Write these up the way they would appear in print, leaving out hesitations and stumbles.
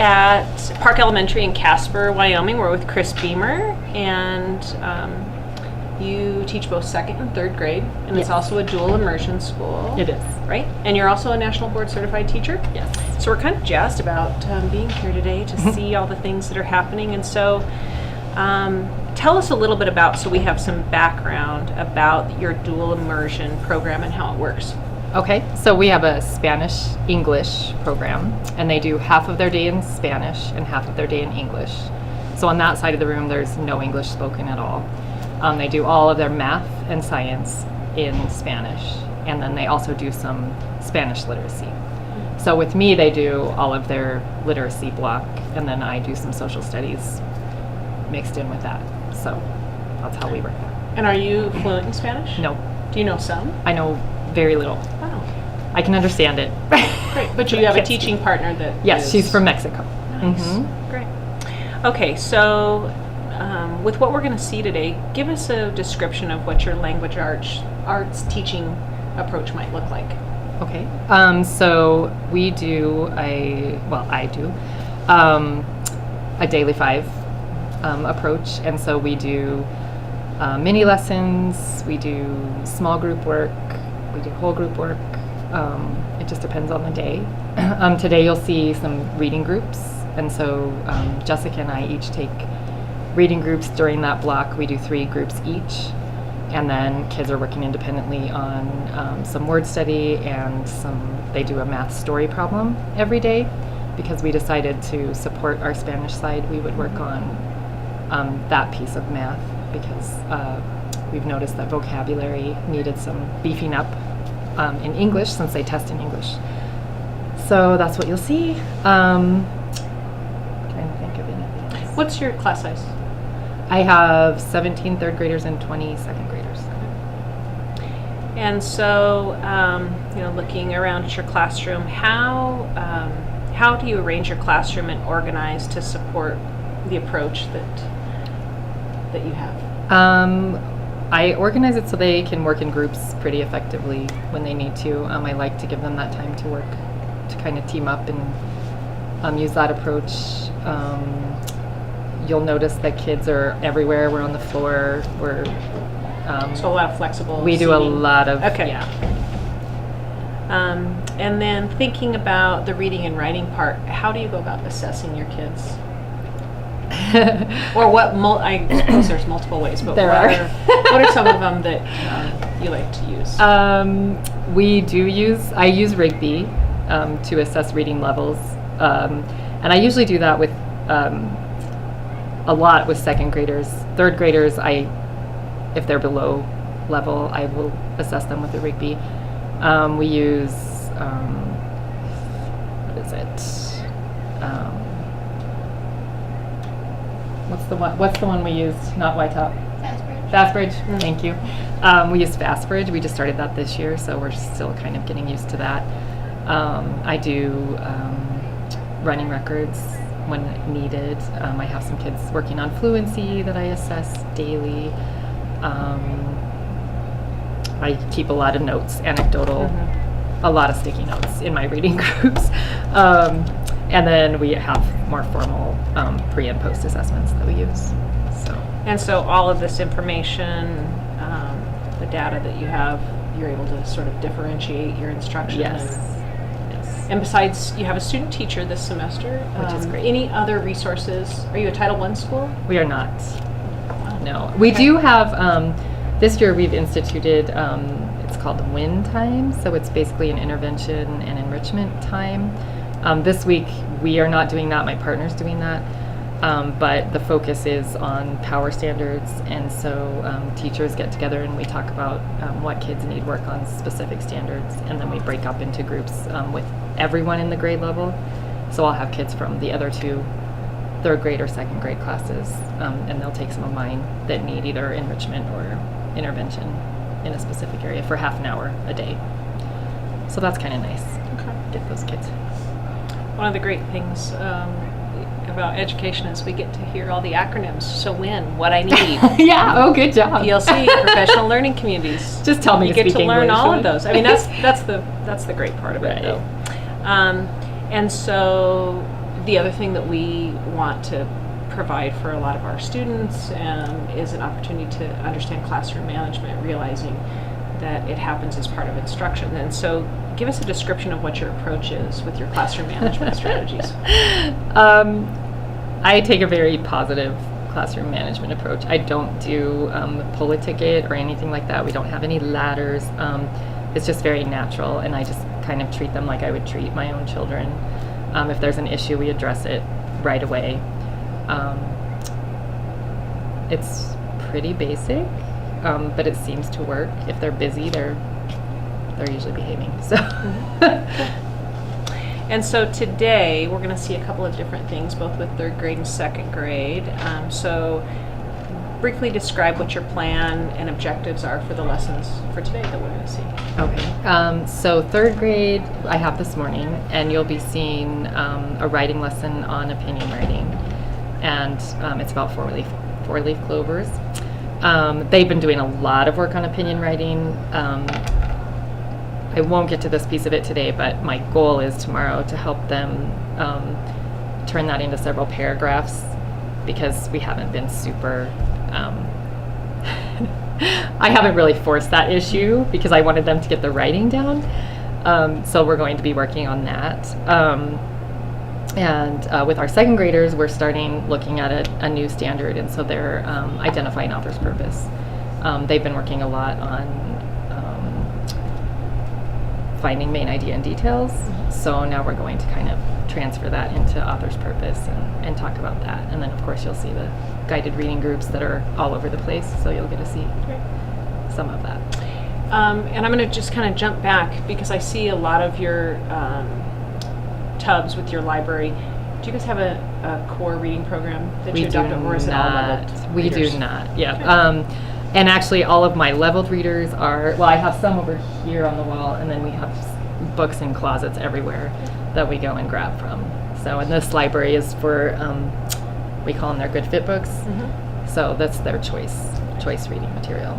at Park Elementary in Casper, Wyoming. We're with Chris Beamer, and you teach both second and third grade, and Yes. it's also a dual immersion school. It is. Right? And you're also a National Board Certified teacher? Yes. So we're kind of jazzed about being here today to see all the things that are happening. And so tell us a little bit about, so we have some background about your dual immersion program and how it works. Okay, so we have a Spanish-English program, and they do half of their day in Spanish and half of their day in English. So on that side of the room, there's no English spoken at all. They do all of their math and science in Spanish, and then they also do some Spanish literacy. So with me, they do all of their literacy block, and then I do some social studies mixed in with that. So that's how we work. And are you fluent in Spanish? No, Do you know some? I know very little. Oh, I can understand it. great. But you have a teaching partner that Yes, is- she's from Mexico. Nice. Mhm. Great. Okay, so with what we're going to see today, give us a description of what your language arts teaching approach might look like. Okay. So I do a daily 5 approach, and so we do mini lessons, we do small group work, we do whole group work. It just depends on the day. Today you'll see some reading groups, and so Jessica and I each take reading groups during that block. We do 3 groups each, and then kids are working independently on some word study, and they do a math story problem every day, because we decided to support our Spanish side. We would work on that piece of math, because we've noticed that vocabulary needed some beefing up in English, since they test in English. So that's what you'll see. Trying to think of anything else. What's your class size? I have 17 third graders and 20 second graders. And so, looking around at your classroom, how do you arrange your classroom and organize to support the approach that you have? I organize it so they can work in groups pretty effectively when they need to. I like to give them that time to work, to kind of team up and use that approach. You'll notice that kids are everywhere. We're on the floor. So a lot of flexible We do a seating. lot of, Okay. yeah. And then thinking about the reading and writing part, how do you go about assessing your kids? Or what? I suppose there's multiple ways, but There what are. what are some of them that you like to use? I use Rigby to assess reading levels, and I usually do that with a lot with second graders. Third graders, if they're below level, I will assess them with the Rigby. We use what is it? What's the one we used? Not Whitetop. Fastbridge. Thank you. We use Fastbridge. We just started that this year, so we're still kind of getting used to that. I do running records when needed. I have some kids working on fluency that I assess daily. I keep a lot of notes, anecdotal, a lot of sticky notes in my reading groups. And then we have more formal pre and post assessments that we use. And so all of this information, the data that you have, you're able to sort of differentiate your instruction. Yes. And besides, you have a student teacher this semester. Which is great. Any other resources? Are you a Title I school? We are not. No. We do have, this year we've instituted, it's called WIN time, so it's basically an intervention and enrichment time. This week we are not doing that, my partner's doing that, but the focus is on power standards, and so teachers get together and we talk about what kids need work on specific standards, and then we break up into groups with everyone in the grade level. So I'll have kids from the other 2 third grade or second grade classes, and they'll take some of mine that need either enrichment or intervention in a specific area for half an hour a day. So that's kind of nice. Okay. Get those kids. One of the great things about education is we get to hear all the acronyms. So WIN, what I need. Yeah. Oh, good job. PLC, professional learning communities. Just tell me you to get speak to learn English, all right? of those. I mean, that's the great part of it, Right. though. And so The other thing that we want to provide for a lot of our students is an opportunity to understand classroom management, realizing that it happens as part of instruction. And so give us a description of what your approach is with your classroom management strategies. I take a very positive classroom management approach. I don't do pull a ticket or anything like that. We don't have any ladders. It's just very natural, and I just kind of treat them like I would treat my own children. If there's an issue, we address it right away. It's pretty basic, but it seems to work. If they're busy, they're usually behaving. So. And so today we're going to see a couple of different things, both with third grade and second grade. So briefly describe what your plan and objectives are for the lessons for today that we're going to see. Okay. So third grade I have this morning, and you'll be seeing a writing lesson on opinion writing, and it's about four-leaf clovers. They've been doing a lot of work on opinion writing. I won't get to this piece of it today, but my goal is tomorrow to help them turn that into several paragraphs, because we haven't been super, I haven't really forced that issue because I wanted them to get the writing down. So we're going to be working on that. And with our second graders, we're starting looking at a new standard, and so they're identifying author's purpose. They've been working a lot on finding main idea and details. So now we're going to kind of transfer that into author's purpose and talk about that. And then of course you'll see the guided reading groups that are all over the place, so you'll get to see some of that. And I'm going to just kind of jump back because I see a lot of your tubs with your library. Do you guys have a core reading program that you adopt, or is it all leveled We readers? do not, yeah. Okay. And actually all of my leveled readers are, well, I have some over here on the wall, and then we have books in closets everywhere that we go and grab from. So, and this library is for, we call them their good fit books. Mm-hmm. So that's their choice reading material.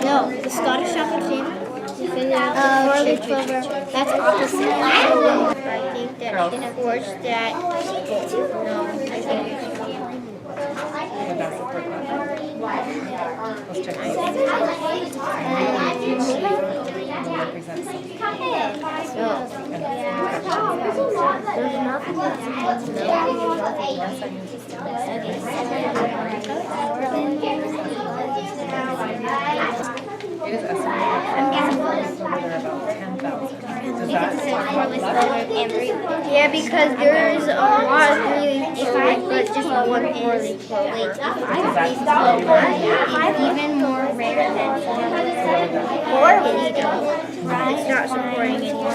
No, the Scottish Shepherd four-leaf clover. That's opposite. I think that in a course that no, I think. It is estimated that there are about 10,000. Does that Yeah, because there's a lot of really but just one four-leaf clover. It's even more rare than four-leaf. It's not supporting anymore.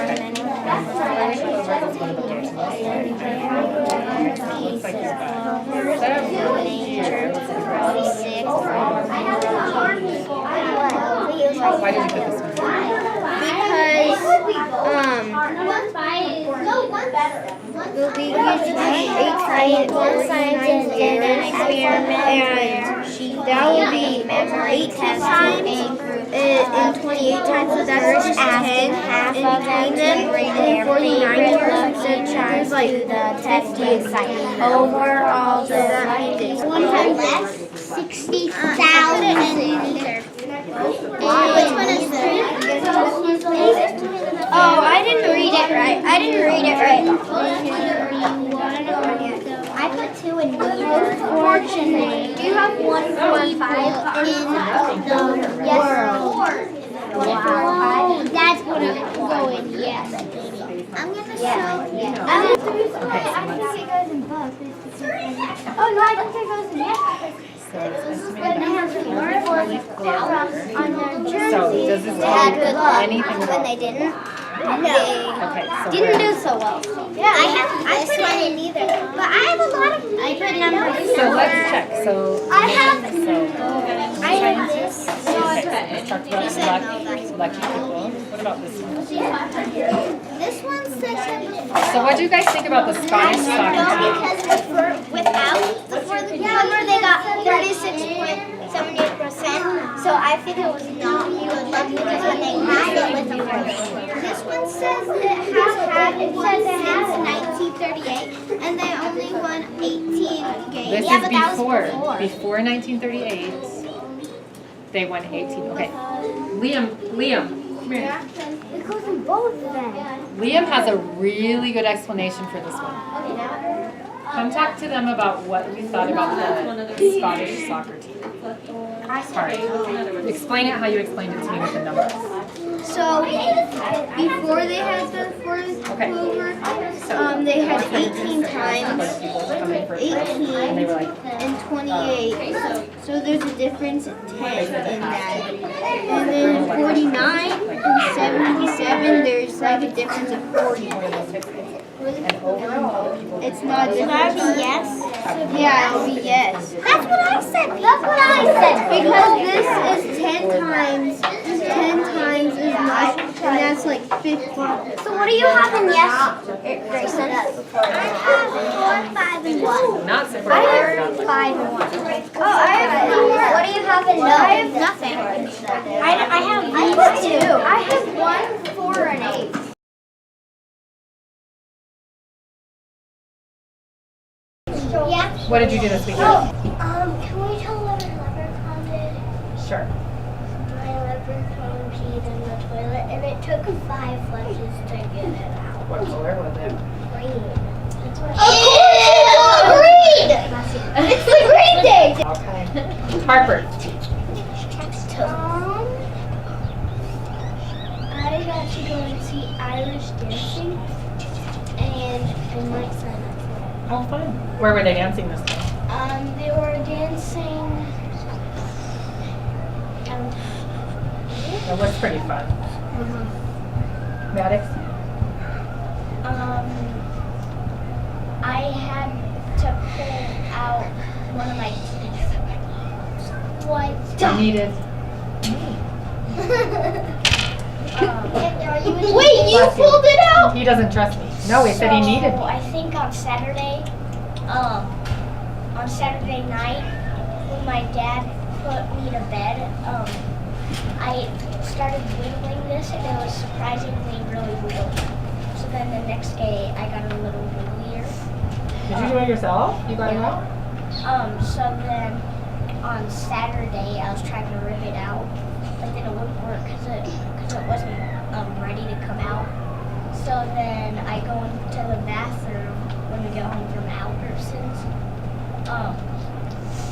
Why did you put this one? Because we tried one science in an experiment, and that will be 8 times in 28 times, so that's just 10 half of them, and then 49 years, so there's like the 50 over all the 60,000. Which one is Oh, I didn't read it right. I put 2 in here. Fortunate. Do you have 1, 4, 5 in the world? Wow. That's gonna go in yes. I'm gonna show. I think it goes in both. Oh no, I don't think it goes in yes. But they have 4 on their jersey. So does this They had good luck. anything When they didn't. Okay, so Didn't do so well. Yeah, I put it in either. But I have a lot of. I put number 4. So let's check. So I have let's this. talk about lucky people. What about this one? This one says. So what do you guys think about the Scottish soccer No, team? because before the summer they got 36.78%. So I think it was not good luck because when they had it with the this one says it has since 1938 and they only won 18 games. This Yeah, is but that was before. Before 1938, they won 18. Okay. Liam, come here. It goes in both then. Liam has a really good explanation for this one. Come talk to them about what you thought about the Scottish soccer team. Sorry. Explain it how you explained it to me with the numbers. So before they had the fourth clover, they had 18 times, 18 And they were like, and 28. So there's a difference of 10 in that. And then 49 and 77, there's like a difference of 40. and overall, people. It's not different. That would be yes? Yeah, it would be yes. That's what I said. Because this is 10 times as much, and that's like 50. So what do you have in yes, Grayson? I have 4, 5, and 1. Not surprised. I have 5 and 1. Oh, I have 4. What do you have in no? I have nothing. I have 2. I have 1, 4, and 8. Yeah. What did you do this weekend? Can we tell what a leprechaun did? Sure. My leprechaun peed in the toilet, and it took 5 flushes to get it out. What color was it? Green. That's what green! It's the green day! Okay. Harper. I got to go and see Irish dancing, and I might sign up for it. Oh, fun. Where were they dancing this time? They were dancing. That looks pretty fun. Maddox? I had to pull out one of my teeth. What? You needed. Wait, you pulled it out? He doesn't trust me. No, he said he needed me. I think on Saturday night, when my dad put me to bed, I started wiggling this, and it was surprisingly really wiggly. So then the next day, I got a little wigglier. Did you do it yourself? You got it out? So then on Saturday, I was trying to rip it out, but then it wouldn't work because it wasn't ready to come out. So then I go into the bathroom when we get home from Albertsons.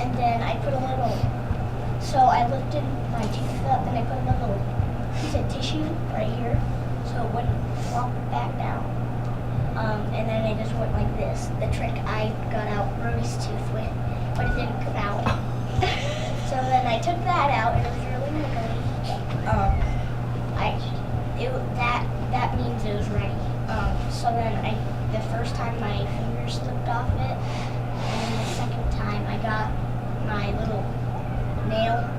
And then I put a little, so I lifted my tooth up and I put a little piece of tissue right here so it wouldn't flop back down. And then I just went like this. The trick I got out Ruby's tooth with, but it didn't come out. So then I took that out and it was really wiggly. That means it was ready. So then the first time my fingers slipped off it, and then the second time I got my little nail,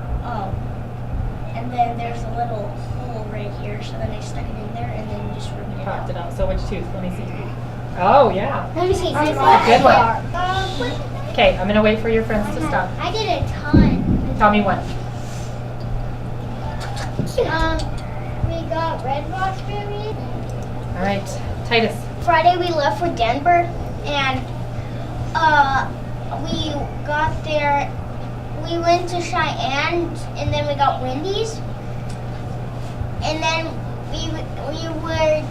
and then there's a little hole right here, so then I stuck it in there and then just ripped it Popped out. it out. So which tooth? Let me see. Oh, yeah. Let me see. Good one. Okay, I'm going to wait for your friends to stop. I did a ton. Tell me one. We got red raspberry. All right. Titus. Friday we left for Denver, and we got there. We went to Cheyenne, and then we got Wendy's, and then we were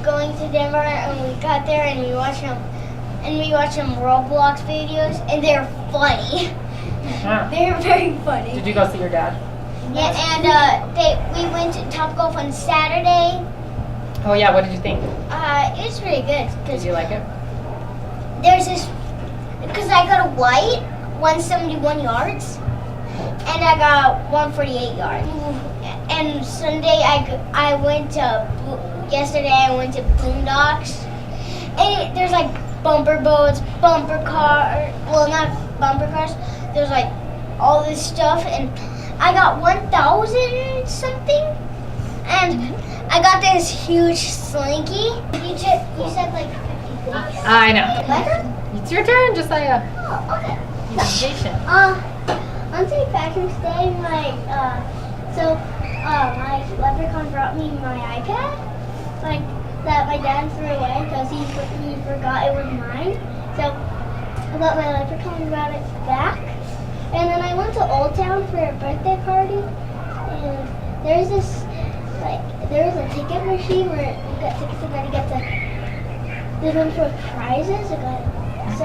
going to Denver, and we got there, and we watched some Roblox videos, and they're funny. Yeah. They're very funny. Did you go see your dad? Yeah, and we went to Topgolf on Saturday. Oh yeah, what did you think? It was pretty good Did because you like it? there's this. Because I got a white 171 yards, and I got 148 yards. And Sunday yesterday I went to Boondocks, and there's like bumper boats, bumper car. Well, not bumper cars. There's like all this stuff, and I got 1,000 something, and I got this huge slinky. You said like 50 things. I know. What? It's your turn, Josiah. Oh, okay. You be patient. On St. Patrick's Day, my leprechaun brought me my iPad, like that my dad threw away because he forgot it was mine. So I got my leprechaun brought it back, and then I went to Old Town for a birthday party, and there was a ticket machine where you got tickets and then you get there's one for prizes. So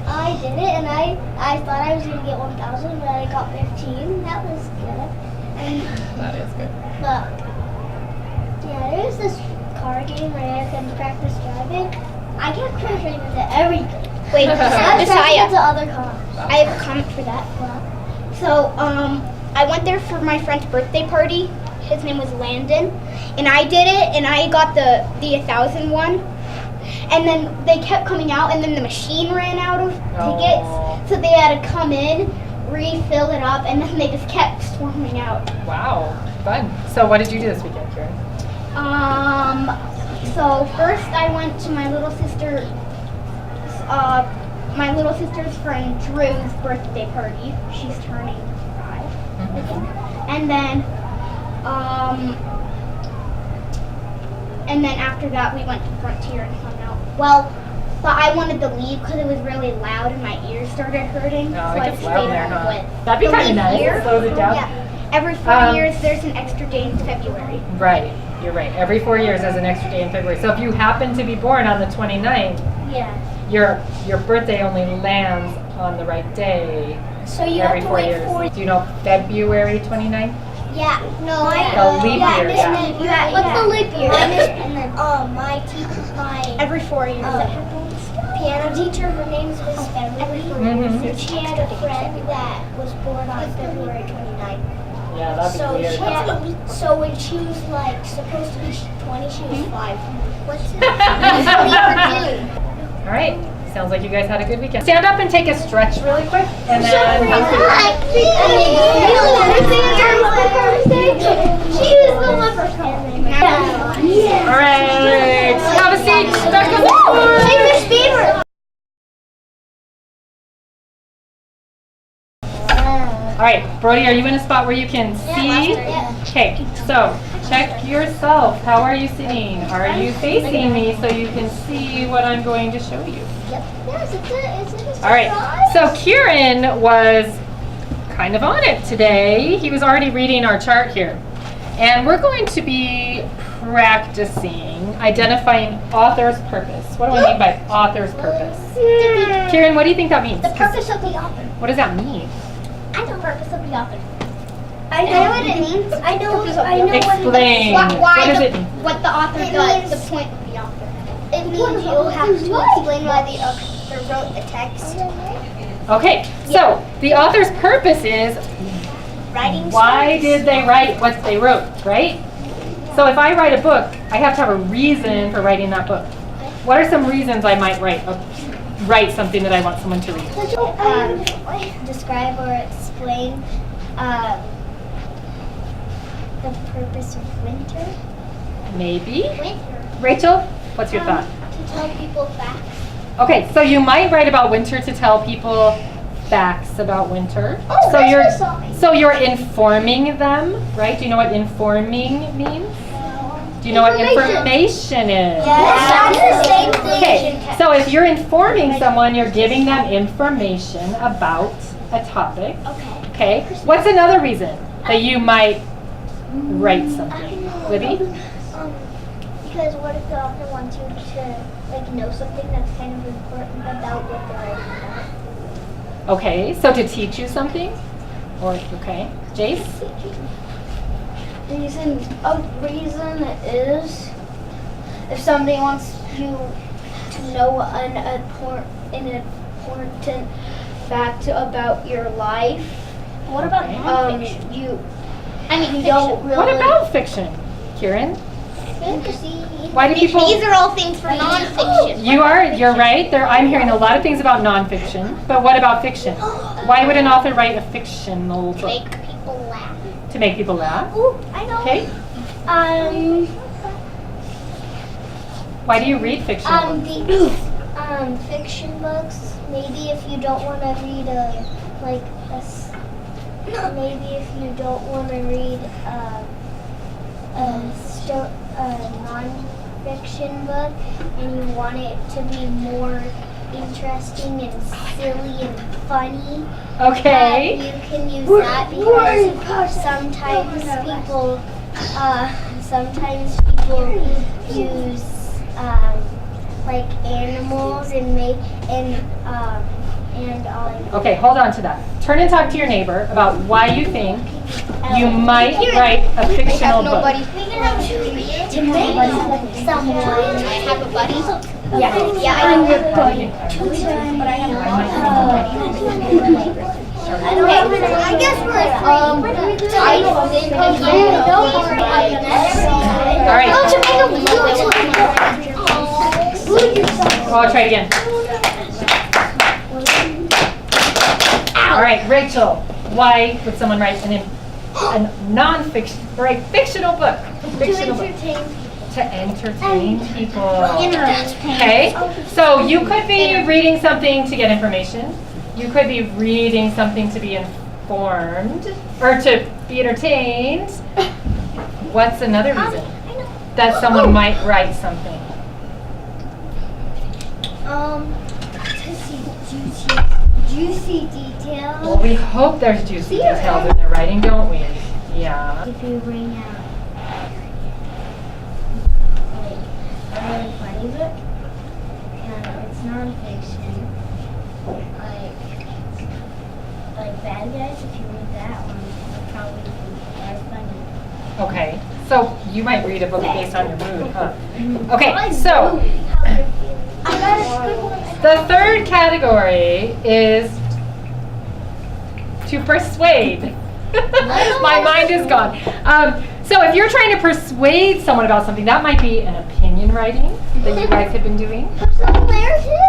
I did it, and I thought I was going to get 1,000, but I got 15. That was good. That is good. But yeah, there's this car game where I can practice driving. I get cruise rate into everything. Wait, Josiah. To other cars. I have a comment for that. So, I went there for my friend's birthday party. His name was Landon, and I did it, and I got the 1,000 one. And then they kept coming out, and then the machine ran out of tickets, so they had to come in, refill it up, and then they just kept swarming out. Wow, fun. So what did you do this weekend, Karen? So first I went to my little sister's friend Drew's birthday party. She's turning 5. And then after that we went to Frontier and hung out. Well, but I wanted to leave because it was really loud and my ears started hurting. Oh, so it I gets stayed loud there, home. huh? But That'd be the kind of leap nice. year- Slows it down. Yeah. Every 4 years there's an extra day in February. Right, you're right. Every 4 years there's an extra day in February. So if you happen to be born on the 29th, Yeah. your birthday only lands on the right day So you every have to 4 wait years. 4 Do you know February 29th? Yeah. No. The leap year, yeah. What's the leap year? And then my Every 4 years that happens. piano teacher, her name's Miss Beverly. Mhm. And she had a friend that was born on February 29th. Yeah, that'd be So weird. so when she was like supposed to be 20, she was 5. What's All right, sounds like you guys had a good weekend. Stand up and take a stretch really quick, and then She was the leprechaun. all right, have a seat. Back on the floor. Famous beaver. All right, Brody, are you in a spot where you can see? Okay, so check yourself. How are you sitting? Are you facing me so you can see what I'm going to show you? Yes, it's a All right, so Kieran was kind of on it today. He was already reading our chart here. And we're going to be practicing identifying author's purpose. What do I mean by author's purpose? Kieran, what do you think that means? The purpose of the author. What does that mean? I know the purpose of the author. I know what it means. I know Explain. What does it mean? What the author It does, means- the point of the author. It means you'll have to explain why the author wrote the text. Okay, so the author's purpose is Writing why stories. did they write what they wrote, right? So if I write a book, I have to have a reason for writing that book. What are some reasons I might write something that I want someone to read? Describe or explain the purpose of winter. Maybe. Winter. Rachel, what's your thought? To tell people facts. Okay, so you might write about winter to tell people facts about winter. Oh, so that's what so you're informing them, right? Do you know what informing means? Do you know what information is? Yes, that's the same thing. Okay, so if you're informing someone, you're giving them information about a topic. Okay. Okay, what's another reason that you might write something? Libby? Because what if the author wants you to know something that's kind of important about what they're writing about? Okay, so to teach you something? Or, okay. Jace? Reason is if somebody wants you to know an important fact about your life. What about Okay. nonfiction? You fiction. don't really. What about fiction? Kieran? fantasy? Why do people... These are all things for nonfiction. You're right. I'm hearing a lot of things about nonfiction, but what about fiction? Why would an author write a fictional book? Make people laugh. To make people laugh? Ooh, I know. Okay. Why do you read fiction books? Fiction books. Maybe if you don't want to read maybe if you don't want to read a non-fiction book and you want it to be more interesting and silly and funny. Okay. You can use that because sometimes people use animals Okay, hold on to that. Turn and talk to your neighbor about why you think you might write a fictional book. to make someone Have a buddy. Yeah, I know your buddy. But I have I guess we're All right. I'll try again. All right, Rachel, why would someone write a non-fiction, or a fictional book? To entertain people. Okay, so you could be reading something to get information. You could be reading something to be informed, or to be entertained. What's another reason that someone might write something? To see juicy details. Well, we hope there's juicy details in their writing, don't we? Yeah. If you bring out a really funny book, and it's non-fiction, like Bad Guys, if you read that one, it'll probably be very funny. Okay, so you might read a book based on your mood, huh? Okay, so the third category is to persuade. My mind is gone. So if you're trying to persuade someone about something, that might be an opinion writing that you guys have been doing.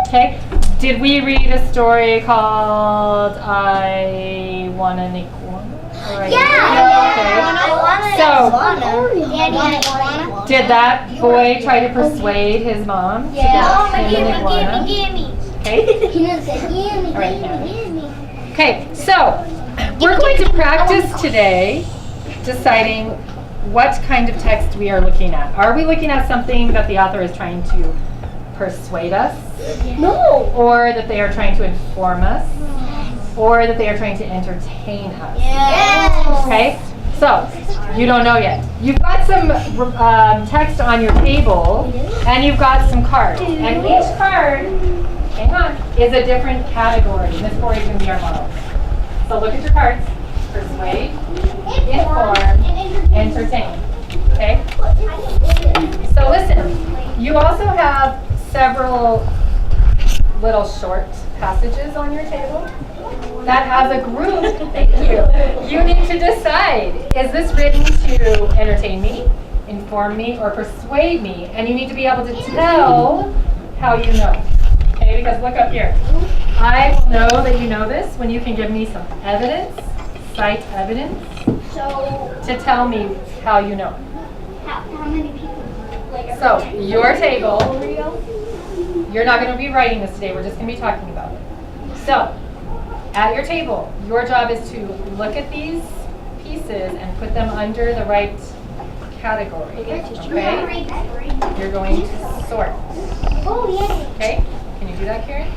Okay. Did we read a story called I Want an Iguana? So, did that boy try to persuade his mom to get him an iguana? Okay. All right, now. Okay, so we're going to practice today deciding what kind of text we are looking at. Are we looking at something that the author is trying to persuade us? No. Or that they are trying to inform us? Or that they are trying to entertain us? Yes. Okay, so you don't know yet. You've got some text on your table, and you've got some cards. And each card, hang on, is a different category. This board is going to be our model. So look at your cards. Persuade, inform, entertain. Okay? So listen, you also have several little short passages on your table that as a group, thank you, you need to decide, is this written to entertain me, inform me, or persuade me? And you need to be able to tell how you know. Okay, because look up here. I will know that you know this when you can give me some evidence, cite evidence, to tell me how you know. How many people? So, your table, you're not going to be writing this today, we're just going to be talking about it. So, at your table, your job is to look at these pieces and put them under the right category. Okay? You're going to sort. Oh, yeah. Okay? Can you do that, Karen?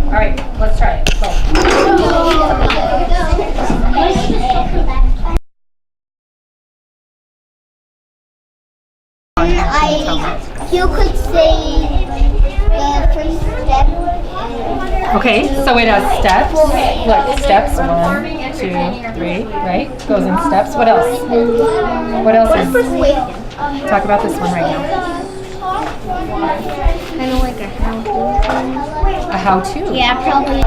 All right, let's try it. Go. you could say the first step. Okay, so it has steps. Look, steps 1, 2, 3, right? Goes in steps. What else? What else is? Talk about this one right now. Kind of like a how-to. A how-to. Yeah, probably.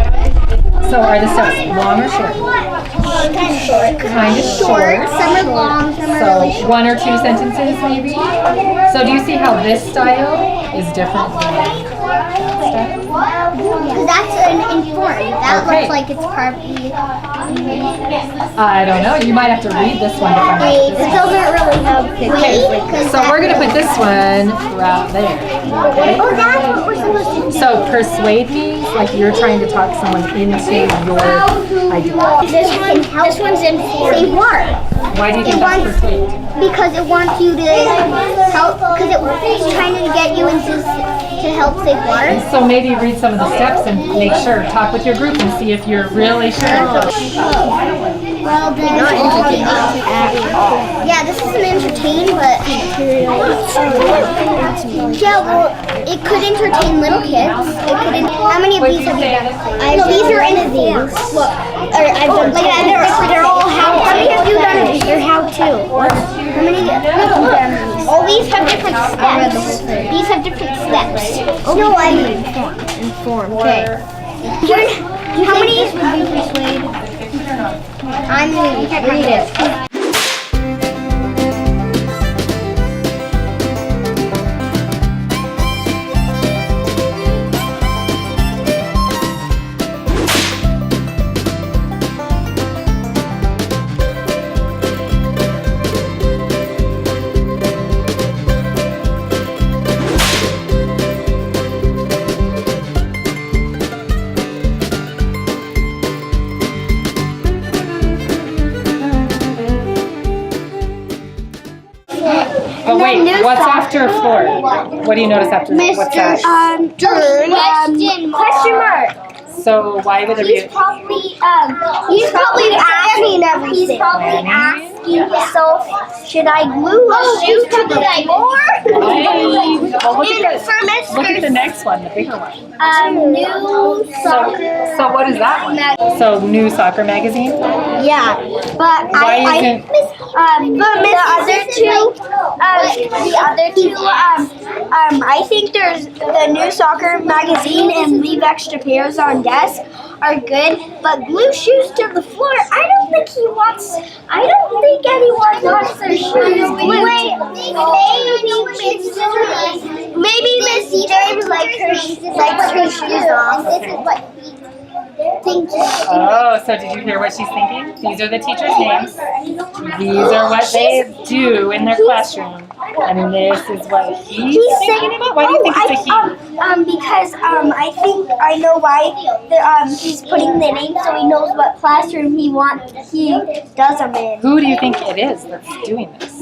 So are the steps long or short? Kind of short. Kind of short. Some are long, some are So really short. 1 or 2 sentences maybe? So do you see how this style is different than that style? Because that's an informed. That Okay. looks like it's partly. I don't know. You might have to read this one to find out. It doesn't really have Okay, so we're going to put this one right there. Okay? Oh, that's what we're supposed to do. So persuade means like you're trying to talk someone into your idea. This one's informed. Save water. Why do you think that's persuade? Because it wants you to help. Because it's trying to get you into to help save water. So maybe read some of the steps and make sure, talk with your group and see if you're really sure. Well, then. Yeah, this isn't entertain, but. Yeah, well, it could entertain little kids. It could. How many of these have you done? No, these are informed. Look, I've done. Like they're all how. How many have you done? They're how to. How many have you done? All these have different steps. These have different steps. No, I mean informed. Okay. How many would you persuade? I'm going to read it. But wait, what's after floor? What do you notice after? What's that? Question mark. So why would there be? He's probably asking everything. He's probably asking himself, should I glue a shoe to the floor? Well, look at the next one, the bigger one. New soccer. So what is that one? So new soccer magazine. Yeah, but Why isn't? I think there's the new soccer magazine and leave extra pairs on desk are good, but glue shoes to the floor, I don't think anyone wants their shoes glued. Maybe Miss James likes her shoes off. Thank you. Oh, so did you hear what she's thinking? These are the teachers' names. These are what they do in their classroom. And this is what he's thinking about? Why do you think it's a he? Because I think I know why he's putting the name so he knows what classroom he does them in. Who do you think it is that's doing this?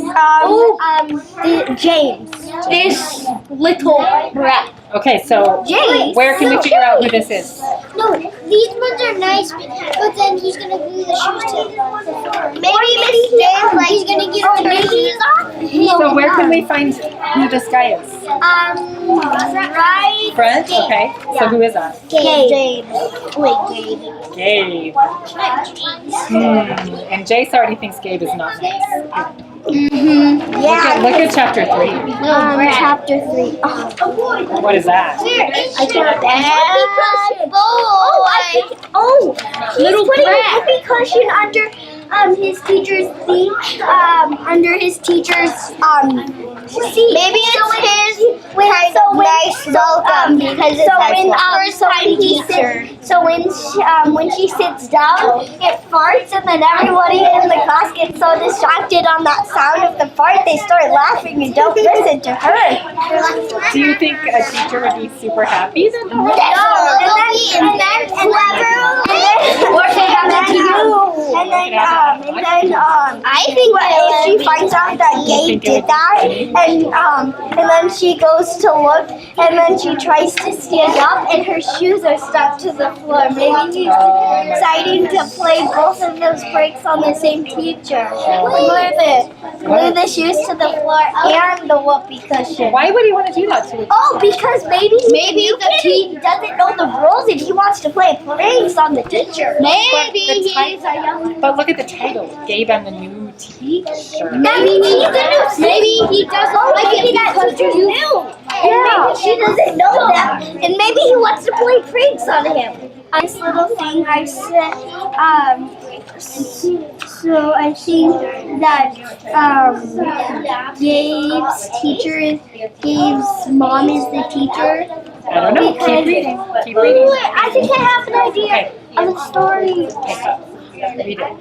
James. This little brat. Okay, so James. where can we figure out who this is? No, these ones are nice, but then he's gonna glue the shoes to the floor. Maybe Miss James, like he's gonna get the shoes off. So where can we find who this guy is? Right. Front? Okay. So who is that? Gabe. Wait, Gabe. Gabe. And Jace already thinks Gabe is not nice. Yeah. Look at chapter 3. Chapter 3. What is that? I can't. Little putting a whoopee cushion under his teacher's theme. Under his teacher's seat. Maybe it's his nice welcome because it's first time teacher. So when she sits down, it farts, and then everybody in the class gets so distracted on that sound of the fart, they start laughing and don't listen to her. Do you think a teacher would be super happy? And then Or say that to you. And then I think if she finds out that Gabe did that, and then she goes to look, and then she tries to stand up, and her shoes are stuck to the floor. Maybe he's deciding to play both of those pranks on the same teacher. Glue the shoes to the floor and the whoopee cushion. Why would he want to do that to you? Oh, because maybe the teacher doesn't know the rules and he wants to play pranks on the teacher. Maybe he's a young. But look at the title, Gabe and the new teacher. Maybe he doesn't like it that teacher's new. Yeah. Maybe she doesn't know that, and maybe he wants to play pranks on him. This little thing I said, so I think that Gabe's mom is the teacher. I don't know. Keep reading. Keep reading. Wait, I think I have an idea of a story. Read it.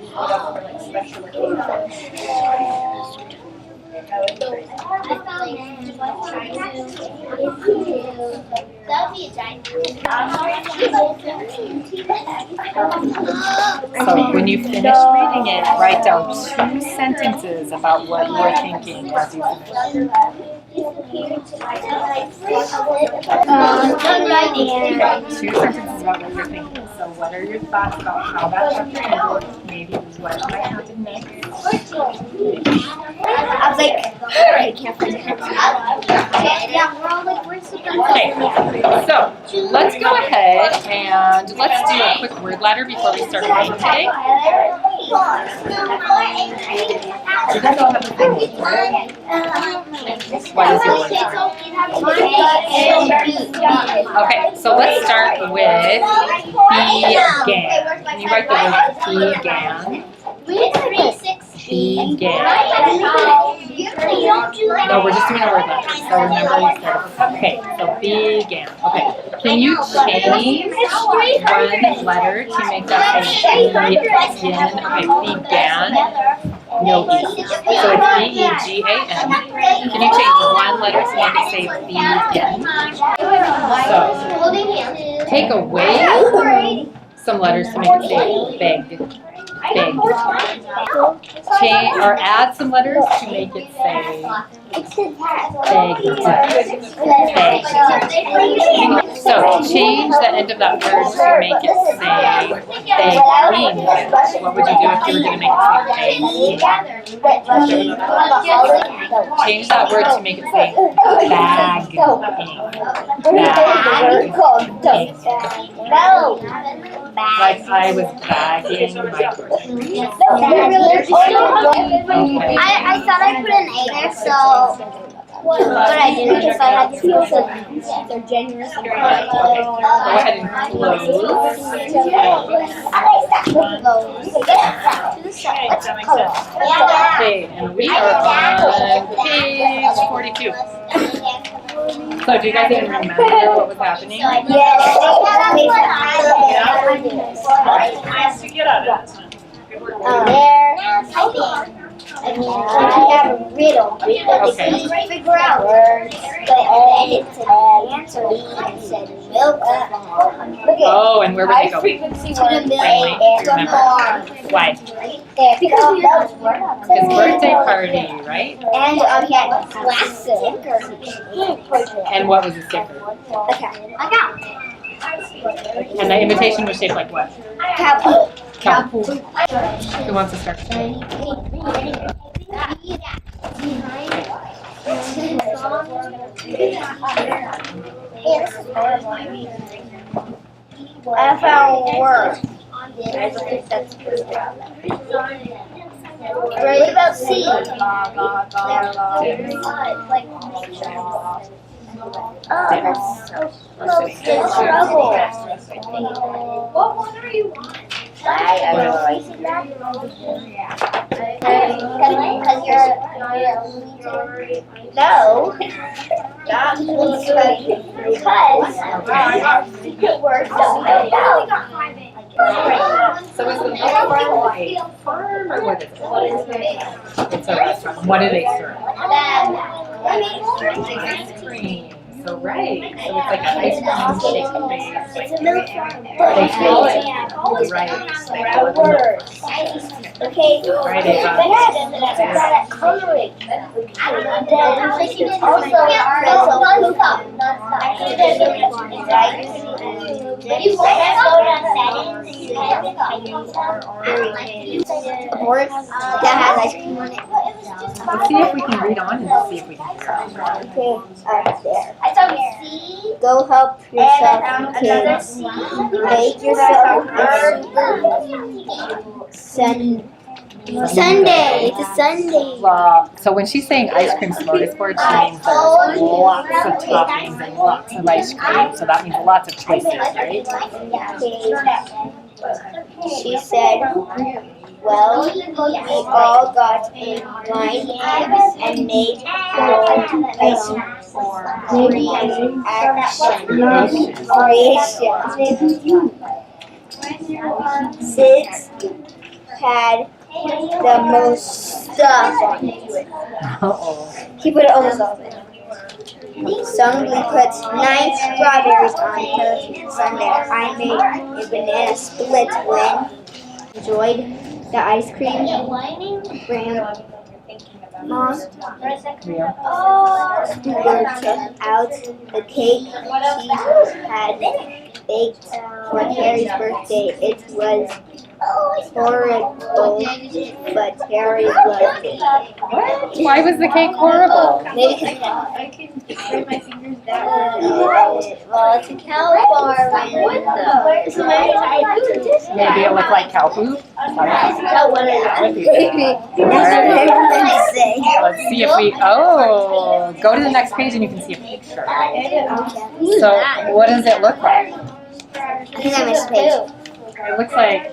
So when you finish reading it, write down 2 sentences about what you're thinking as you finish. 2 sentences about what you're thinking. So what are your thoughts about how that chapter ended? Maybe what might happen next? I was like, I can't find it. Yeah, we're all like, where's the Okay, so let's go ahead and let's do a quick word ladder before we start reading today. You guys all have the same word? What is your word? Okay, so let's start with began. Can you write the word began? Began. No, we're just doing a word ladder. So remember you said, okay, so began. Okay, can you change one letter to make that say begin? Okay, began. No E. So it's B-E-G-A-N. Can you change one letter to make it say begin? So take away some letters to make it say beg. Big. Change or add some letters to make it say big. So change the end of that word to make it say begging. What would you do if you were going to make it say begging? Change that word to make it say bagging. Like I was bagging my groceries. I thought I put an A there, so. But I didn't because I had to feel so they're generous. Go ahead and close. Okay, and we are on page 42. So do you guys even remember what was happening? Yes. Nice to get out of this one. Good work. There, typing. I mean, I have a riddle that they figure out words, but then it's an answer and said milk. Oh, and where would they go? Frequency to the milk and the farm. Why? Because that was His birthday party, right? And he had glass stickers. And what was the sticker? Okay, I got it. And the invitation was shaped like what? Cowboy. Cowboy. Who wants to start? I found a word. I think that's pretty good. Ready about C? Oh, that's so close to trouble. What one are you on? I don't know. Because you're no. That means because secret words don't know. So is the milk a farm or what is it? It's a restaurant. What do they serve? Ice cream. So Right. So it's like an ice cream shake base. It's a milk farm. They call it right. Okay. Right, Ava. Coloring. Horse that has ice cream on it. Let's see if we can read on and see if we can figure out. Okay, there. Go help yourself, kids. Make yourself a Sunday. It's a Sunday. Well, so when she's saying ice cream smorgasbord, she means there's lots of toppings and lots of ice cream. So that means lots of choices, right? She said, well, we all got in line and made our ice creation. Sid had the most stuff on it. Uh-oh. He put almost all of it. Sungly put 9 strawberries on her sundae. I made a banana split when enjoyed the ice cream. Grandma took out the cake she had baked for Harry's birthday. It was horrible, but Harry loved it. What? Why was the cake horrible? Maybe because I can spread my fingers that way. Well, it's a cow farm. Maybe it looked like cow poop? That's what everyone's saying. Let's see if we, oh, go to the next page and you can see a picture. So what does it look like? I think I missed a page. It looks like,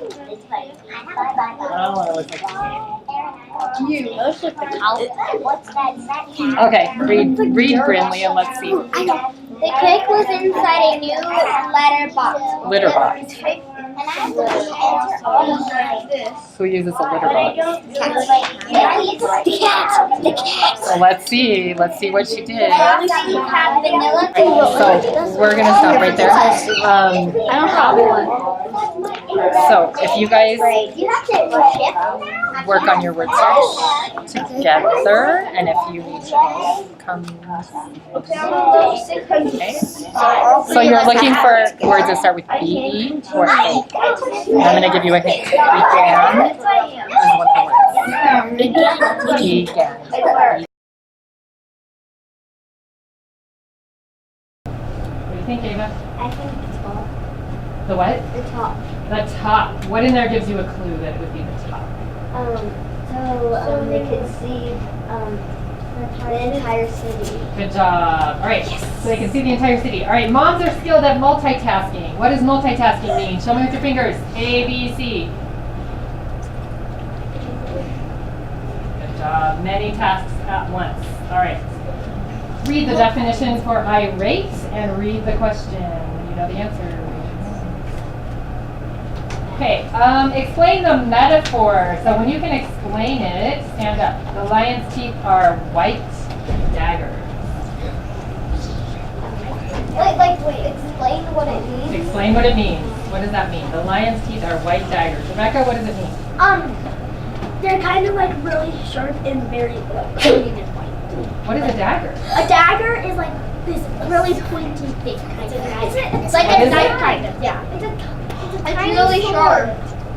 I don't know what it looks like. Okay, read Brinley and let's see. The cake was inside a new letter box. Litter box. Who uses a litter box? The cat. So let's see what she did. Vanilla. So we're gonna stop right there. I don't have one. So if you guys work on your word search together, and if you need help, come. Okay. So you're looking for words that start with B-E or A. I'm gonna give you a hint. Began is one of the words. Began. What do you think, Ava? I think the top. The what? The top. The top. What in there gives you a clue that it would be the top? So they could see the entire city. Good job. All right. Yes. So they can see the entire city. All right. Moms are skilled at multitasking. What does multitasking mean? Show me with your fingers. A, B, C. Good job. Many tasks at once. All right. Read the definition for irate and read the question. You know the answer. Okay, explain the metaphor. So when you can explain it, stand up. The lion's teeth are white daggers. Wait, explain what it means. Explain what it means. What does that mean? The lion's teeth are white daggers. Rebecca, what does it mean? They're kind of like really sharp and very like pointy and white. What is a dagger? A dagger is like this really pointy thing kind of. It's like What a is knife it? kind of. Yeah. It's really sharp.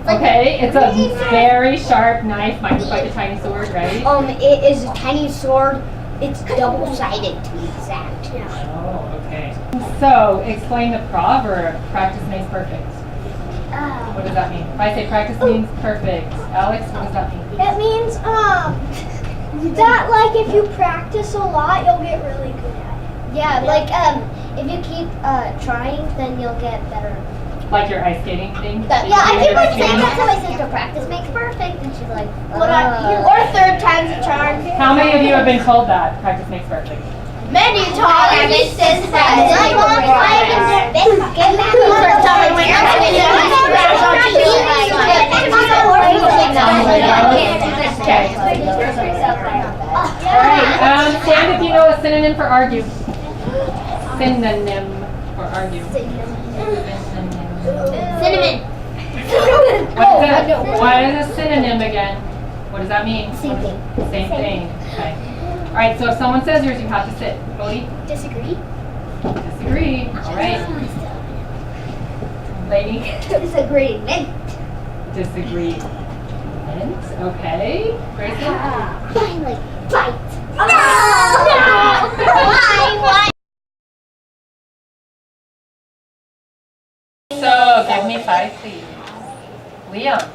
Okay, it's a very sharp knife, might look like a tiny sword, right? It is a tiny sword. It's double-sided to be exact. Yeah. Oh, okay. So, explain the proverb, practice makes perfect. What does that mean? If I say practice means perfect, Alex, what does that mean? It means that like if you practice a lot, you'll get really good at it. Yeah, like if you keep trying, then you'll get better. Like your ice skating thing? Yeah, I keep on saying that to my sister. Practice makes perfect, and she's like, Or third time's a charm. How many of you have been told that? Practice makes perfect. Many times. Get Alright, stand if you know a synonym for argue. synonym, or are you? Cinnamon. What is a synonym again? What does that mean? Same thing. Same thing. Okay. All right. So if someone says yours, you have to sit. Bodhi? Disagree. Disagree. All right. Lady? Disagreement. Disagree. Mint. Okay. Grayson? Finally, fight. No! Why? So give me 5, please. Liam,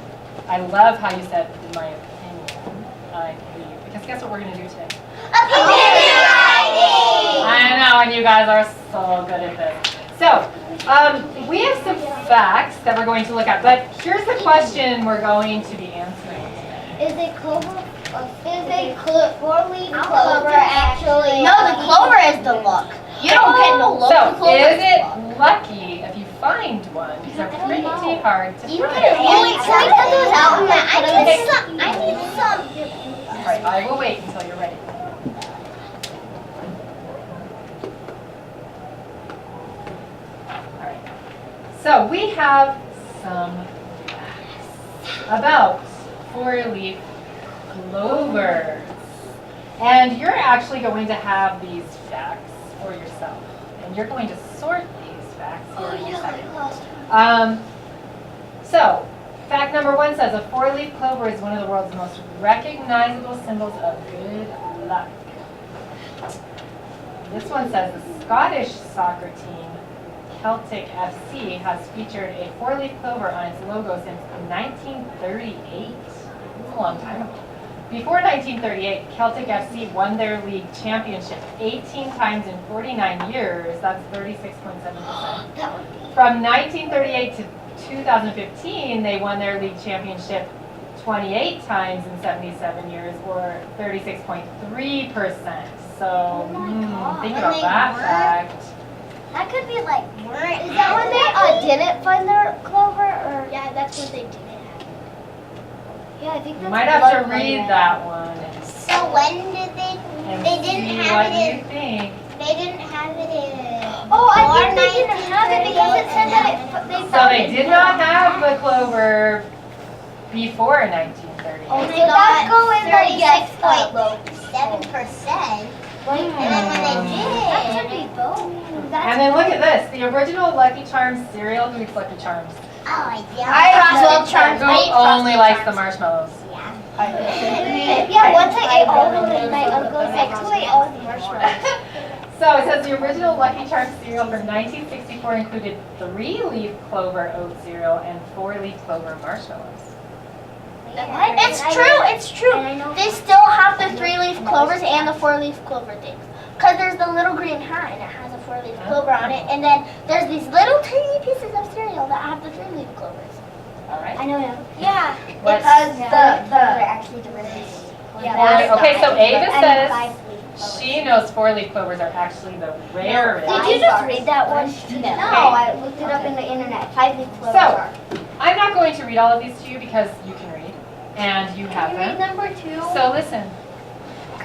I love how you said, in my opinion, I agree. Because guess what we're going to do today? I know, and you guys are so good at this. So, we have some facts that we're going to look at, but here's the question we're going to be answering today. Is a four-leaf clover actually? No, the clover is the look. You don't get no look. The So, clover is the it look. lucky if you find one? Because they're pretty hard to find. Can we put those out? I need some. All right, I will wait until you're ready. All right. So we have some facts about four-leaf clovers. And you're actually going to have these facts for yourself. And you're going to sort these facts here in a second. So, fact number 1 says a four-leaf clover is one of the world's most recognizable symbols of good luck. This one says the Scottish soccer team Celtic FC has featured a four-leaf clover on its logo since 1938. That's a long time ago. Before 1938, Celtic FC won their league championship 18 times in 49 years. That's 36.7%. From 1938 to 2015, they won their league championship 28 times in 77 years, or 36.3%. So, think about that fact. That could be like, is that when they didn't find their clover, or? Yeah, that's what they did. Yeah, I think You that's might have to read that one So when did they? and They didn't see have what it you in. think. They didn't have it in. Oh, I think they didn't have it because it said that they So found they it. did not have the clover before 1930. Oh, And so that's going like 36.7%. And then when they That could did. be both. And then look at this, the original Lucky Charms cereal. Who eats Lucky Charms? Oh yeah. Frosted Charms. Who only likes the marshmallows? Yeah, once I ate all of them, my uncle was like, who ate all of the marshmallows? So it says the original Lucky Charms cereal from 1964 included 3-leaf clover oat cereal and 4-leaf clover marshmallows. It's true. They still have the 3-leaf clovers and the 4-leaf clover things. Because there's the little green hat and it has a 4-leaf clover on it. And then there's these little tiny pieces of cereal that have the 3-leaf clovers. All right. I know now. Yeah. What's- actually delicious. Okay, so Ava says she knows 4-leaf clovers are actually the rarest. Did you just read that one? No, I looked it up in the internet. 5-leaf clovers are. So, I'm not going to read all of these to you because you can read, and you have Can you read them. number 2? So listen,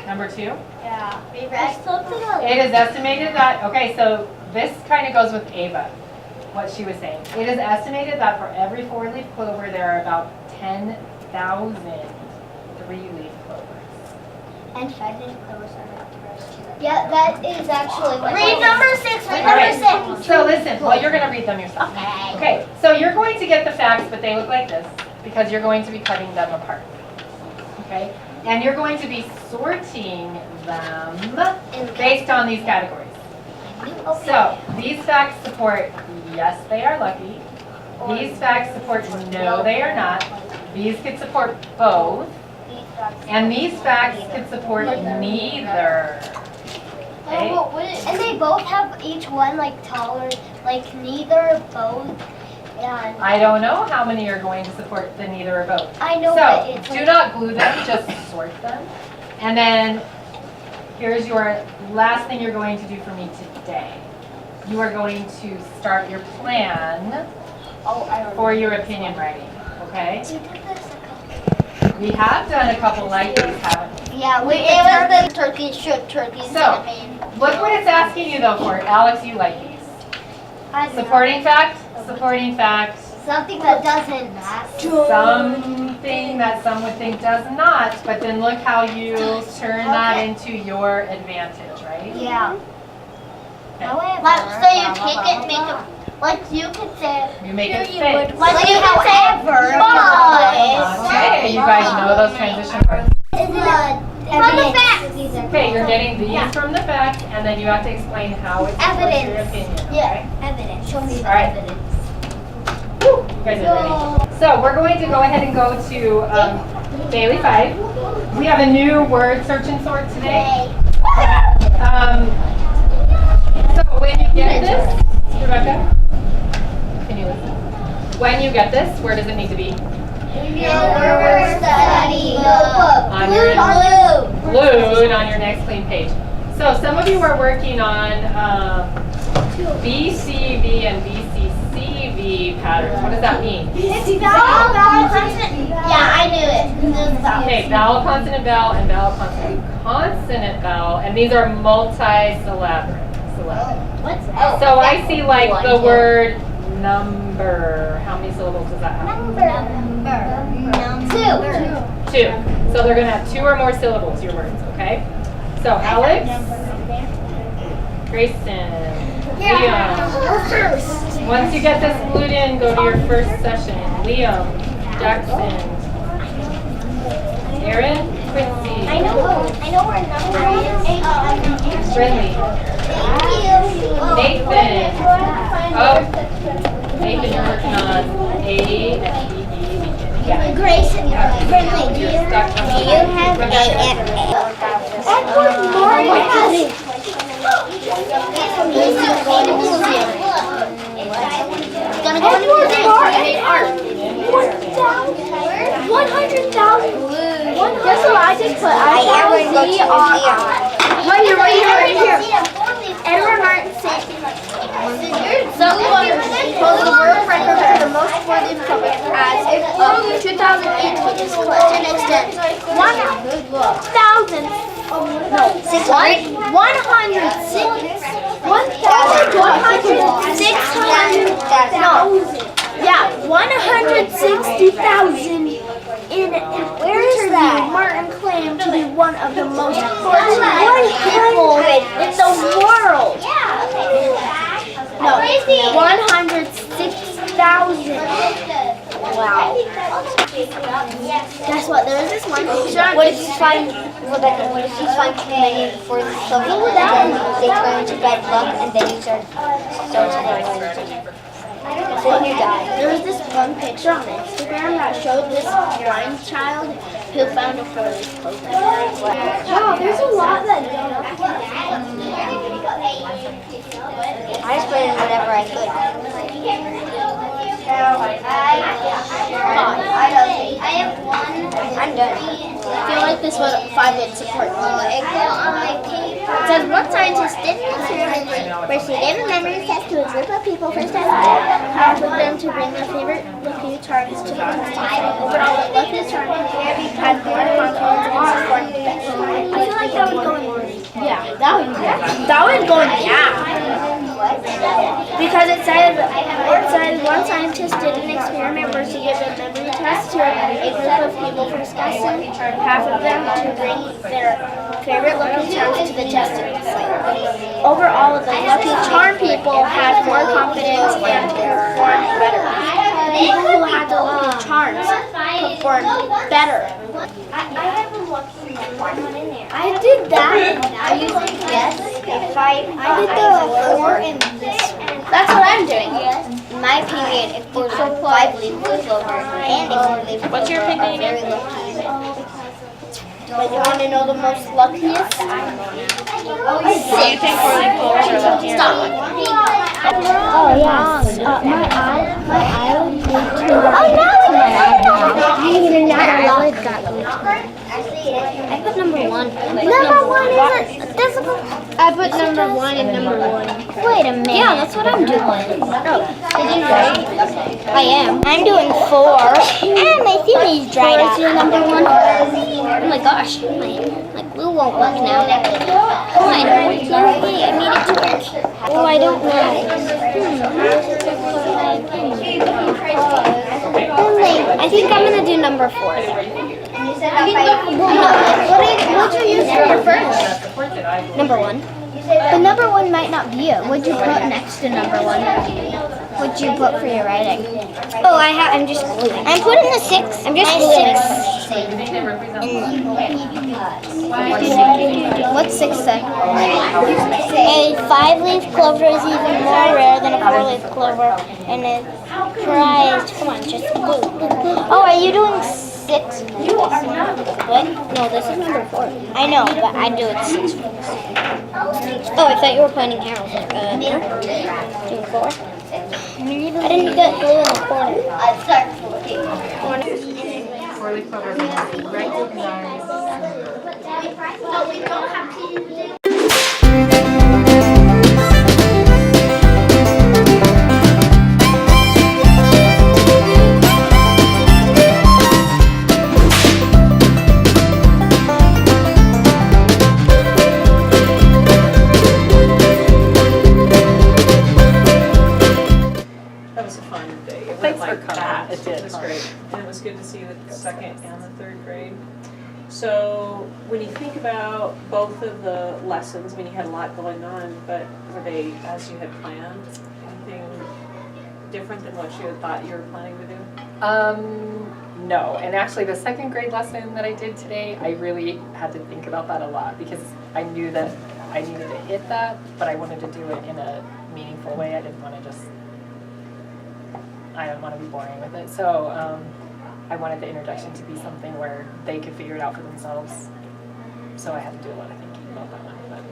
number 2, Yeah. it is estimated that, okay, so this kind of goes with Ava, what she was saying. It is estimated that for every 4-leaf clover, there are about 10,000 3-leaf clovers. And 5-leaf clovers are not the rest. Yeah, that is actually what. Read number 6. Read All right, number 6. so listen, well, you're going to read them yourself. Okay, so you're going to get the facts, but they look like this, because you're going to be cutting them apart. Okay? And you're going to be sorting them based on these categories. So, these facts support, yes, they are lucky. These facts support, no, they are not. These could support both. And these facts could support neither. Okay? And they both have each one like taller, like neither, both, and. I don't know how many are going to support the neither or both. I know, but So, it's do like. not glue them, just sort them. And then, here's your last thing you're going to do for me today. You are going to start your plan for your opinion writing, okay? We did this a couple. We have done a couple like these, haven't we? Yeah, It was the turkey, should turkey So, Look what it's asking you though for. Alex, you like these. Supporting fact, supporting fact. Something that doesn't. Something that some would think does not, but then look how you turn that into your advantage, right? Yeah. Okay. So you take it, make it, like you could say, You make it fit. like you could say, Okay, you guys know those transition words. From the facts. Okay, you're getting these from the facts, and then you have to explain how it supports your Evidence. opinion. Yeah, evidence. Show me the All right. evidence. You guys are ready. So we're going to go ahead and go to Daily 5. We have a new word search and sort today. So when you get this, Rebecca, can you listen? When you get this, where does it need to be? Your study notebook. On your Blue. glued on your next clean page. So some of you are working on BCV and BCCV patterns. What does that mean? Yeah, I knew it. Okay, vowel, consonant, vowel, and vowel, consonant, consonant, vowel, and these are multi-syllabic. So I see like the word number. How many syllables does that have? Two. So they're going to have 2 or more syllables, your words, okay? So Alex, Grayson, Liam. Once you get this glued in, go to your first session. Liam, Jackson, Aaron, Quincy, I know where number is. Brinley, Nathan. Oh, Nathan, you're working on A, F, E, E, beginning. Grace, Brinley, do you Stuck on have the- A and Gonna go into the museum. He made art. 100,000. Guess what I just put? I am going to go to the museum. Right here. Edward Martin said, so the world record for the most worthy public as of 2018 is collection extends 1,000. No, 600. 160,000 in interview. Martin claimed to be one of the most fortunate people in the world. No, 106,000. Wow. Guess what? There was this one picture. What if you find, Rebecca, what if you find too many for something and then they turn into bad luck and then you start then you die. There was this one picture on Instagram that showed this blind child who found a furry clothes. Wow, there's a lot that don't. I just put in whatever I could. I have one. I'm done. I feel like this was 5 would support me. It says one scientist did an experiment where she gave a memory test to a group of people first time and with them to bring their favorite lucky charms to the test. Overall, the lucky charm had more confidence and performed best. I feel like that would go in. Yeah, that would go in. Yeah. Because it said one scientist did an experiment where she gave a memory test to a group of people first guessing, half of them to bring their favorite lucky charms to the testing site. Overall, the lucky charm people had more confidence and performed better. People who had the lucky charms performed better. I have a lucky one in there. I did that. Are you yes? If I did the 4 and this. That's what I'm doing. In my opinion, if there's a 5-leaf clover and a 4-leaf clover, What's your opinion are very again? lucky. But you want to know the most luckiest? Do you think 4-leaf clovers are lucky or not? Oh yeah. My eye would be too lucky. Even not a lot got I put number 1. Number 1 isn't physical. I put number 1 and number 1. Wait a minute. Yeah, that's what I'm doing. Oh, did you write? I am. I'm doing 4. And my thingy's dried What's up. your number 1? Oh my gosh. My Blue won't work now. Why? I need it to work. Oh, I don't know. I think I'm gonna do number 4. What'd you use for your first? Number 1. But number 1 might not be it. What'd you put next to number 1? What'd you put for your writing? Oh, I'm just gluing. I'm putting a 6. I'm just gluing. What's 6 say? A 5-leaf clover is even more rare than a 4-leaf clover, and it's prized. Come on, just glue. Oh, are you doing 6? What? No, this is number 4. I know, but I do it 6. Oh, I thought you were pointing arrows. Doing 4? I didn't get glue in the corner. I'll start looking. 4-leaf clover means recognize. So we don't have to. That was a fun day. It went Thanks for like coming. that. It did. It was great. And it was good to see the second and the third grade. So when you think about both of the lessons, I mean, you had a lot going on, but were they as you had planned? Anything different than what you had thought you were planning to do? No, and actually the second grade lesson that I did today, I really had to think about that a lot because I knew that I needed to hit that, but I wanted to do it in a meaningful way. I didn't want to be boring with it. So I wanted the introduction to be something where they could figure it out for themselves. So I had to do a lot of thinking about that one. But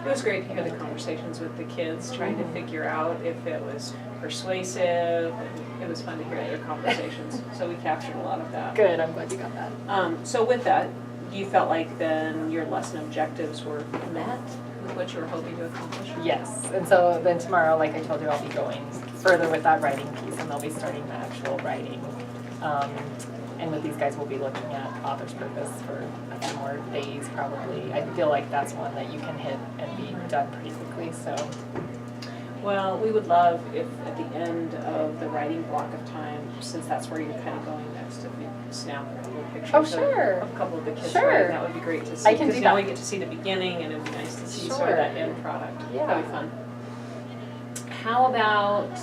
It was great to hear the conversations with the kids, trying to figure out if it was persuasive, and it was fun to hear their conversations. So we captured a lot of that. good, I'm glad you got that. So with that, you felt like then your lesson objectives were met with what you were hoping to accomplish? Yes, and so then tomorrow, like I told you, I'll be going further with that writing piece, and they'll be starting the actual writing. And with these guys, we'll be looking at author's purpose for a few more days, probably. I feel like that's one that you can hit and be done pretty quickly, so. Well, we would love if at the end of the writing block of time, since that's where you're kind of going next, if you snap a couple of pictures Oh, sure. of a couple of the kids Sure. writing, that would be great to see. I can do Because now that. we get to see the beginning, and it'd be nice to see sort Sure. of that end product. Yeah. That'd be fun. How about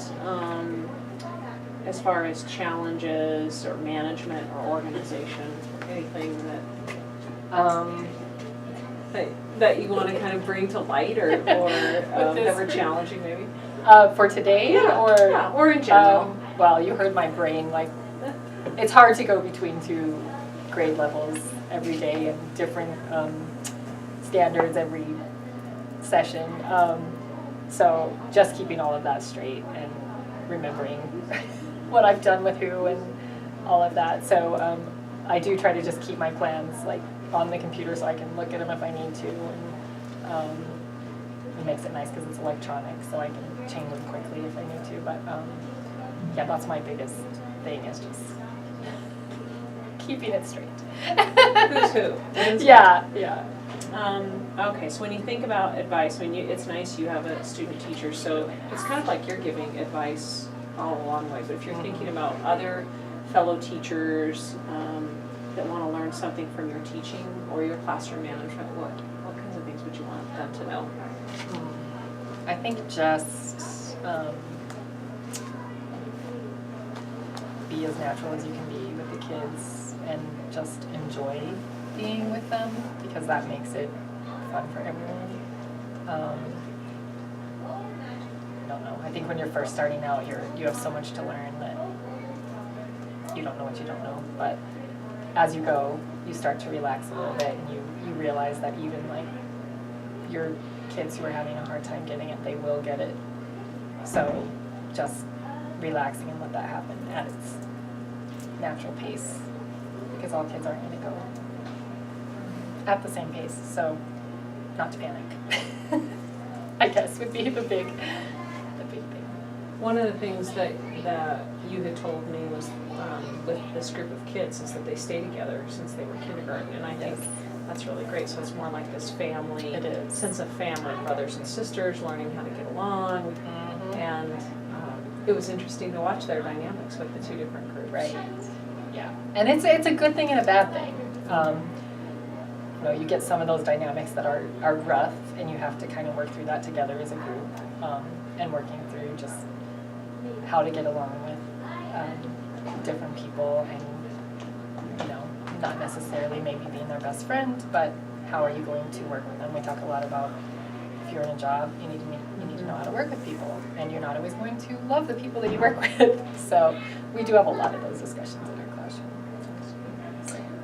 as far as challenges or management or organization, anything that you want to kind of bring to light or that were challenging maybe? For today, or in general. Well, you heard my brain, like, it's hard to go between 2 grade levels every day and different standards every session. So just keeping all of that straight and remembering what I've done with who and all of that. So I do try to just keep my plans like on the computer so I can look at them if I need to. And it makes it nice because it's electronic, so I can change them quickly if I need to. But yeah, that's my biggest thing is just keeping it straight. Who's who? Yeah. Okay, so when you think about advice, it's nice you have a student teacher, so it's kind of like you're giving advice all along the way. But if you're thinking about other fellow teachers that want to learn something from your teaching or your classroom management, what kinds of things would you want them to know? I think just be as natural as you can be with the kids and just enjoy being with them because that makes it fun for everyone. I don't know. I think when you're first starting out, you have so much to learn that you don't know what you don't know. But as you go, you start to relax a little bit and you realize that even like your kids who are having a hard time getting it, they will get it. So just relaxing and let that happen at its natural pace because all kids aren't going to go at the same pace, so not to panic. I guess would be the big thing. One of the things that you had told me was with this group of kids is that they stay together since they were kindergarten, and I think That's really great. So it's more like this family, It is. sense of family, brothers and sisters, learning how to get along. And it was interesting to watch their dynamics with the two different groups. Right. Yeah. And it's a good thing and a bad thing. You know, you get some of those dynamics that are rough, and you have to kind of work through that together as a group, and working through just how to get along with different people, and you know, not necessarily maybe being their best friend, but how are you going to work with them? We talk a lot about if you're in a job, you need to know how to work with people, and you're not always going to love the people that you work with. So we do have a lot of those discussions in our classroom.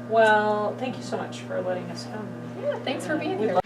Well, thank you so much for letting us come. Yeah, thanks for being here.